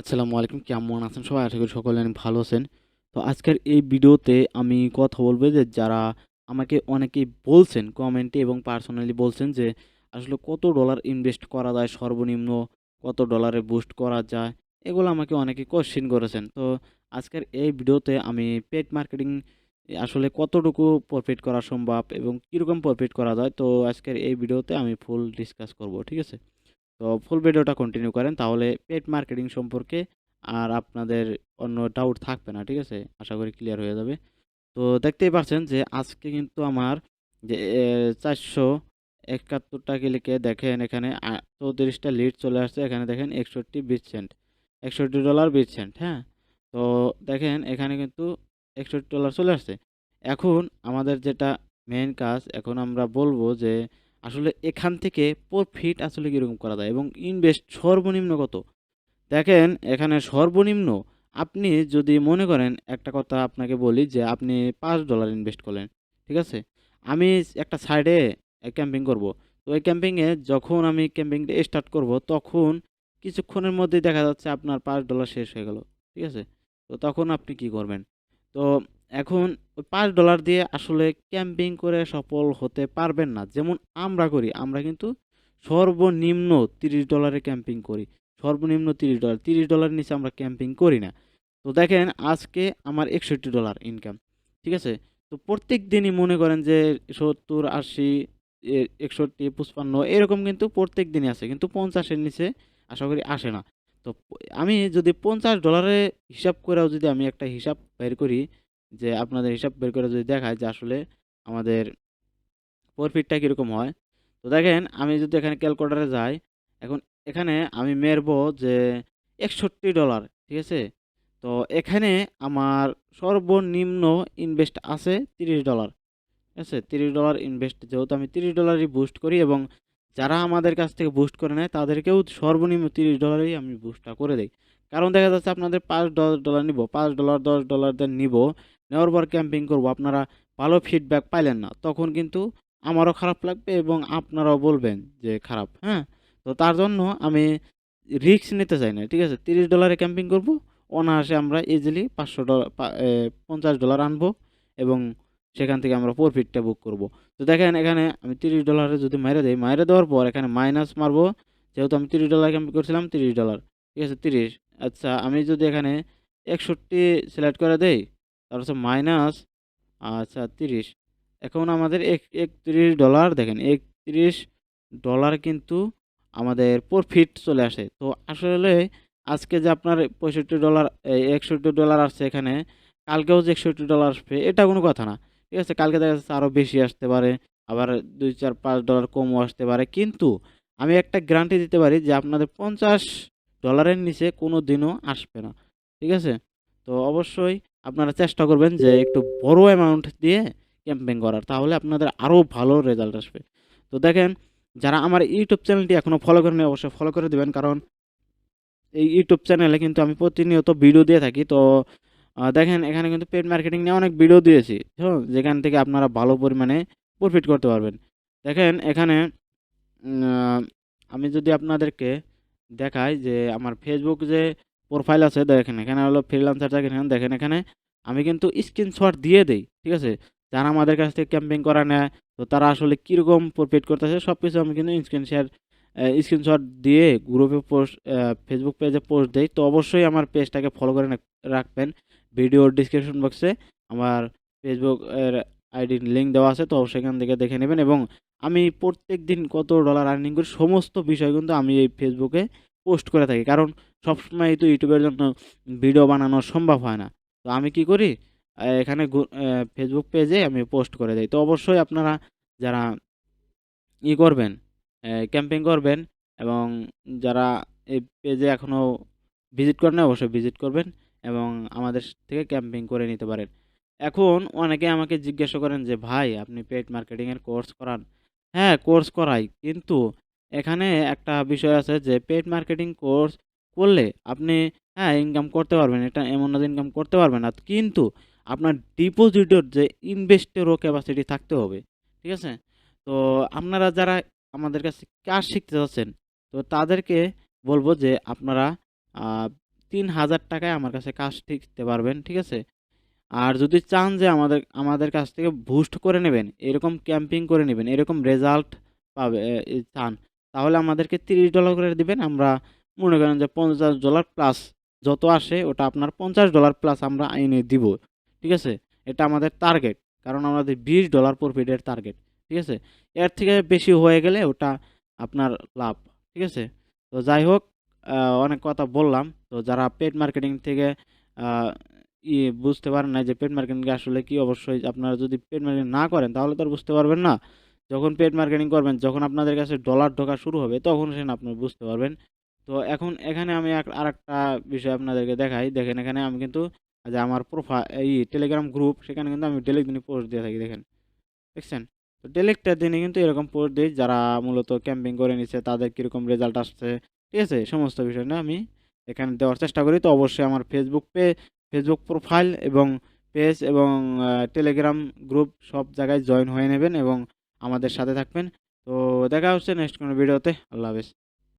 আসসালামু আলাইকুম। কেমন আছেন সবাই? আশা করি সকলে অনেক ভালো আছেন। তো আজকের এই ভিডিওতে আমি কথা বলব যে যারা আমাকে অনেকেই বলছেন কমেন্টে এবং পার্সোনালি বলছেন যে আসলে কত ডলার ইনভেস্ট করা যায় সর্বনিম্ন, কত ডলারে বুস্ট করা যায়? এগুলো আমাকে অনেকে কোয়েশ্চেন করেছেন। তো আজকের এই ভিডিওতে আমি পেইড মার্কেটিং আসলে কতটুকু প্রফিট করা সম্ভব এবং কিরকম প্রফিট করা যায়? তো আজকের এই ভিডিওতে আমি ফুল ডিসকাস করব। ঠিক আছে? তো ফুল ভিডিওটা কন্টিনিউ করেন তাহলে পেইড মার্কেটিং সম্পর্কে আর আপনাদের অন্য ডাউট থাকবে না। ঠিক আছে? আশা করি ক্লিয়ার হয়ে যাবে। তো দেখতেই পাচ্ছেন যে আজকে কিন্তু আমার যে ৪৭১ টা ক্লিকে দেখেন এখানে ৩৪ টা লিড চলে আসছে। এখানে দেখেন ৬১.২০ সেন্ট, $৬১.২০, হ্যাঁ? তো দেখেন এখানে কিন্তু $৬১ চলে আসছে। এখন আমাদের যেটা মেইন কাজ, এখন আমরা বলব যে আসলে এখান থেকে প্রফিট আসলে কিরকম করা যায় এবং ইনভেস্ট সর্বনিম্ন কত? দেখেন এখানে সর্বনিম্ন আপনি যদি মনে করেন, একটা কথা আপনাকে বলি যে আপনি $৫ ইনভেস্ট করলেন। ঠিক আছে? আমি একটা সাইডে ক্যাম্পিং করব। তো ওই ক্যাম্পিংয়ে যখন আমি ক্যাম্পিংটা স্টার্ট করব তখন কিছুক্ষণের মধ্যেই দেখা যাচ্ছে আপনার $৫ শেষ হয়ে গেল। ঠিক আছে? তো তখন আপনি কি করবেন? তো এখন ওই $৫ দিয়ে আসলে ক্যাম্পিং করে সফল হতে পারবেন না। যেমন আমরা করি, আমরা কিন্তু সর্বনিম্ন $৩০ এ ক্যাম্পিং করি। সর্বনিম্ন $৩০, $৩০ নিচে আমরা ক্যাম্পিং করি না। তো দেখেন আজকে আমার $৬১ ইনকাম। ঠিক আছে? তো প্রত্যেকদিনই মনে করেন যে ৭০, ৮০, ৬১, ৫৫ এরকম কিন্তু প্রত্যেকদিনই আসে। কিন্তু ৫০ এর নিচে আশা করি আসে না। তো আমি যদি $৫০ এ হিসাব করেও যদি আমি একটা হিসাব বের করি, যে আপনাদের হিসাব বের করে যদি দেখাই যে আসলে আমাদের প্রফিটটা কিরকম হয়। তো দেখেন আমি যদি এখানে ক্যালকুলেটরে যাই, এখন এখানে আমি মেরবো যে $৬১, ঠিক আছে? তো এখানে আমার সর্বনিম্ন ইনভেস্ট আছে $৩০, ঠিক আছে? $৩০ ইনভেস্ট, যেহেতু আমি $৩০ই বুস্ট করি এবং যারা আমাদের কাছ থেকে বুস্ট করে নেয় তাদেরকেও সর্বনিম্ন $৩০ই আমি বুস্টটা করে দেই। কারণ দেখা যাচ্ছে আপনাদের $৫-10 নিবো, $5 $10 দিয়ে নিবো, নেওয়ার পর ক্যাম্পিং করব। আপনারা ভালো ফিডব্যাক পাইলেন না। তখন কিন্তু আমারও খারাপ লাগবে এবং আপনারাও বলবেন যে খারাপ, হ্যাঁ? তো তার জন্য আমি রিস্ক নিতে চাই না। ঠিক আছে? $৩০ এ ক্যাম্পিং করব। অনায়াসে আমরা ইজিলি $50 আনবো এবং সেখান থেকে আমরা প্রফিটটা বুক করব। তো দেখেন এখানে আমি $৩০ এ যদি মাইরা দেই, মাইরা দেওয়ার পর এখানে মাইনাস মারবো। যেহেতু আমি $৩০ ক্যাম্পেইন করছিলাম, $৩০, ঠিক আছে? ৩০। আচ্ছা আমি যদি এখানে ৬১ সিলেক্ট করে দেই, তাহলে হচ্ছে মাইনাস, আচ্ছা ৩০। এখন আমাদের $৩১ দেখেন, $৩১ কিন্তু আমাদের প্রফিট চলে আসে। তো আসলে আজকে যে আপনার $৬৫, এই $৬১ আসছে এখানে, কালকেও যে $৬১ আসবে এটা কোনো কথা না। ঠিক আছে? কালকে দেখা যাচ্ছে আরো বেশি আসতে পারে। আবার ২, ৪, $৫ কমও আসতে পারে। কিন্তু আমি একটা গ্যারান্টি দিতে পারি যে আপনাদের $৫০ এর নিচে কোনোদিনও আসবে না। ঠিক আছে? তো অবশ্যই আপনারা চেষ্টা করবেন যে একটু বড় অ্যামাউন্ট দিয়ে ক্যাম্পেইন করার। তাহলে আপনাদের আরো ভালো রেজাল্ট আসবে। তো দেখেন যারা আমার ইউটিউব চ্যানেলটি এখনো ফলো করেননি অবশ্যই ফলো করে দিবেন। কারণ এই ইউটিউব চ্যানেলে কিন্তু আমি প্রতিনিয়ত ভিডিও দিয়ে থাকি। তো দেখেন এখানে কিন্তু পেইড মার্কেটিং নিয়ে অনেক ভিডিও দিয়েছি। যেখান থেকে আপনারা ভালো পরিমাণে প্রফিট করতে পারবেন। দেখেন এখানে আ আমি যদি আপনাদেরকে দেখাই যে আমার Facebook যে প্রোফাইল আছে, দেখেন এখানে হলো ফ্রিল্যান্সার, দেখেন এখানে আমি কিন্তু স্ক্রিনশট দিয়ে দেই। ঠিক আছে? যারা আমাদের কাছ থেকে ক্যাম্পেইন করা নেয়, তো তারা আসলে কিরকম প্রফিট করতেছে সবকিছু আমি কিন্তু স্ক্রিনশট দিয়ে গ্রুপে পোস্ট, Facebook পেজে পোস্ট দেই। তো অবশ্যই আমার পেজটাকে ফলো করে রাখবেন। ভিডিওর ডেসক্রিপশন বক্সে আমার Facebook এর আইডির লিংক দেওয়া আছে। তো সেখান থেকে দেখে নেবেন এবং আমি প্রত্যেকদিন কত ডলার আর্নিং করি সমস্ত বিষয় কিন্তু আমি এই ফেসবুকে পোস্ট করে থাকি। কারণ সবসময় তো ইউটিউবের জন্য ভিডিও বানানো সম্ভব হয় না। তো আমি কি করি? এখানে ফেসবুক পেজে আমি পোস্ট করে দেই। তো অবশ্যই আপনারা যারা করবেন, ক্যাম্পেইন করবেন এবং যারা এই পেজে এখনো ভিজিট করেন নাই অবশ্যই ভিজিট করবেন এবং আমাদের থেকে ক্যাম্পেইন করে নিতে পারেন। এখন অনেকে আমাকে জিজ্ঞাসা করেন যে, "ভাই আপনি পেইড মার্কেটিং এর কোর্স করান?" হ্যাঁ, কোর্স করাই। কিন্তু এখানে একটা বিষয় আছে যে পেইড মার্কেটিং কোর্স করলে আপনি, হ্যাঁ, ইনকাম করতে পারবেন। এটা এমন না যে ইনকাম করতে পারবেন না। কিন্তু আপনার ডিপোজিটের যে ইনভেস্টেরও ক্যাপাসিটি থাকতে হবে। ঠিক আছে? তো আপনারা যারা আমাদের কাছে কাজ শিখতে চাচ্ছেন, তো তাদেরকে বলব যে আপনারা আ 3000 টাকায় আমার কাছে কাজ শিখতে পারবেন, ঠিক আছে? আর যদি চান যে আমাদের কাছ থেকে বুস্ট করে নেবেন, এরকম ক্যাম্পিং করে নেবেন, এরকম রেজাল্ট পাবে চান, তাহলে আমাদেরকে $30 করে দিবেন। আমরা মনে করেন যে $50 প্লাস যত আসে ওটা আপনার $50 প্লাস আমরা এনে দিব, ঠিক আছে? এটা আমাদের টার্গেট, কারণ আমাদের $20 প্রফিটের টার্গেট, ঠিক আছে? এর থেকে বেশি হয়ে গেলে ওটা আপনার লাভ, ঠিক আছে? তো যাই হোক, অনেক কথা বললাম। তো যারা পেড মার্কেটিং থেকে আহ, বুঝতে পারেন না যে পেড মার্কেটিং আসলে কি, অবশ্যই আপনারা যদি পেড মার্কেটিং না করেন তাহলে তো আর বুঝতে পারবেন না। যখন পেড মার্কেটিং করবেন, যখন আপনাদের কাছে ডলার ঢোকা শুরু হবে, তখন সেটা আপনি বুঝতে পারবেন। তো এখন এখানে আমি আরেকটা বিষয় আপনাদেরকে দেখাই। দেখেন এখানে আমি কিন্তু যে আমার প্রোফাইল, এই টেলিগ্রাম গ্রুপ, সেখানে কিন্তু আমি ডেইলি দিনই পোস্ট দিয়ে থাকি, দেখেন, দেখছেন? তো ডেইলিটা দিনে কিন্তু এরকম পোস্ট দিই, যারা মূলত ক্যাম্পিং করে নিচ্ছে তাদের কীরকম রেজাল্ট আসছে, ঠিক আছে? সমস্ত বিষয় না আমি এখানে দেওয়ার চেষ্টা করি। তো অবশ্যই আমার ফেসবুক প্রোফাইল এবং পেজ এবং টেলিগ্রাম গ্রুপ সব জায়গায় জয়েন হয়ে নেবেন এবং আমাদের সাথে থাকবেন। তো দেখা হচ্ছে নেক্সট কোনো ভিডিওতে। আল্লাহ হাফেজ।